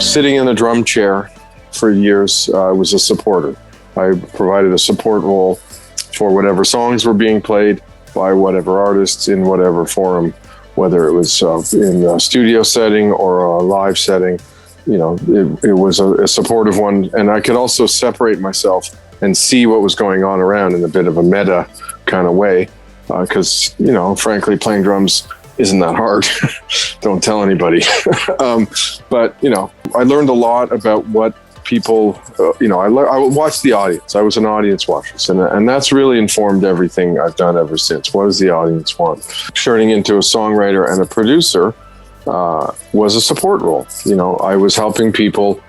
Sitting in a drum chair for years, I was a supporter. I provided a support role for whatever songs were being played by whatever artists in whatever forum, whether it was in a studio setting or a live setting. It was a supportive one, and I could also separate myself and see what was going on around in a bit of a meta kind of way, because frankly, playing drums isn't that hard. Don't tell anybody. But I learned a lot about what people. I watched the audience. I was an audience watcher, and that's really informed everything I've done ever since. What does the audience want? Turning into a songwriter and a producer was a support role. I was helping people,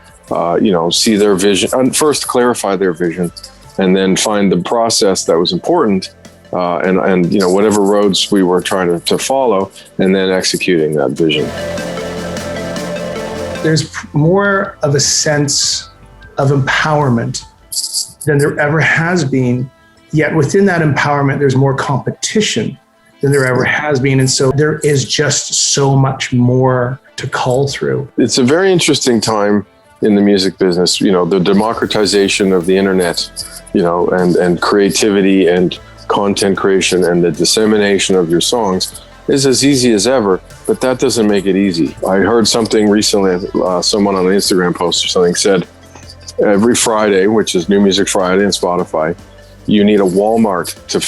see their vision, and first clarify their vision, and then find the process that was important, and whatever roads we were trying to follow, and then executing that vision. There's more of a sense of empowerment than there ever has been. Yet within that empowerment, there's more competition than there ever has been. And so there is just so much more to cull through. It's a very interesting time in the music business, the democratization of the internet, and creativity and content creation and the dissemination of your songs is as easy as ever, but that doesn't make it easy. I heard something recently, someone on an Instagram post or something said, every Friday, which is New Music Friday and Spotify, you need a Walmart to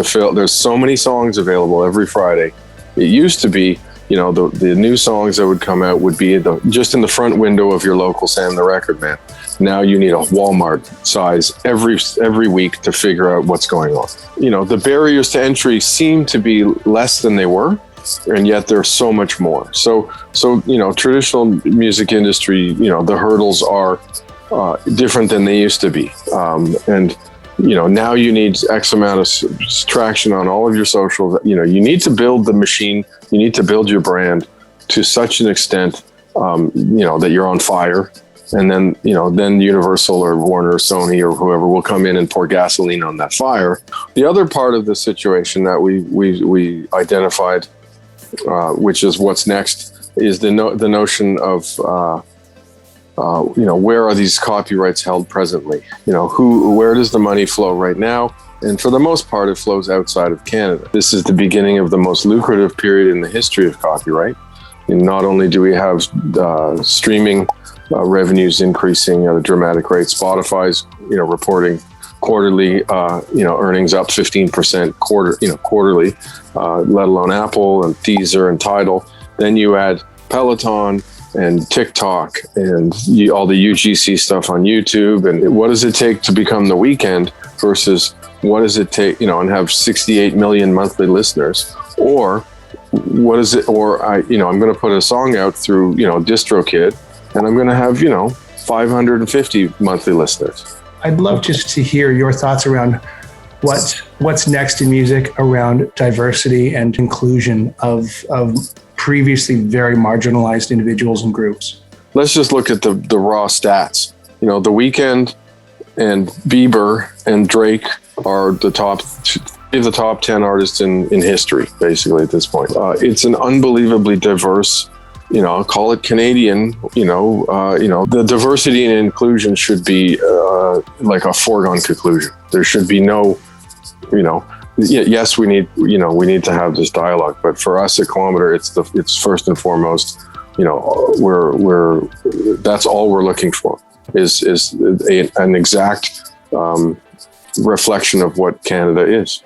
fill. There's so many songs available every Friday. It used to be, the new songs that would come out would be just in the front window of your local Sam the Record Man. Now you need a Walmart size every week to figure out what's going on. The barriers to entry seem to be less than they were, and yet there's so much more. So traditional music industry, the hurdles are different than they used to be. Now you need X amount of traction on all of your socials. You need to build the machine. You need to build your brand to such an extent, that you're on fire. And then, then Universal or Warner or Sony or whoever will come in and pour gasoline on that fire. The other part of the situation that we identified, which is what's next, is the notion of, where are these copyrights held presently? Where does the money flow right now? And for the most part, it flows outside of Canada. This is the beginning of the most lucrative period in the history of copyright. And not only do we have streaming revenues increasing at a dramatic rate, Spotify's reporting quarterly earnings up 15% quarterly, let alone Apple and Deezer and Tidal. Then you add Peloton and TikTok and all the UGC stuff on YouTube. And what does it take to become The Weeknd versus what does it take, and have 68 million monthly listeners? Or what is it? Or I'm going to put a song out through, DistroKid, and I'm going to have, 550 monthly listeners. I'd love just to hear your thoughts around what's next in music around diversity and inclusion of previously very marginalized individuals and groups. Let's just look at the raw stats. The Weeknd and Bieber and Drake are the top 10 artists in history, basically, at this point. It's an unbelievably diverse, call it Canadian, the diversity and inclusion should be like a foregone conclusion. There should be no, yes, we need to have this dialogue, but for us at Kilometre, it's first and foremost, that's all we're looking for is an exact reflection of what Canada is.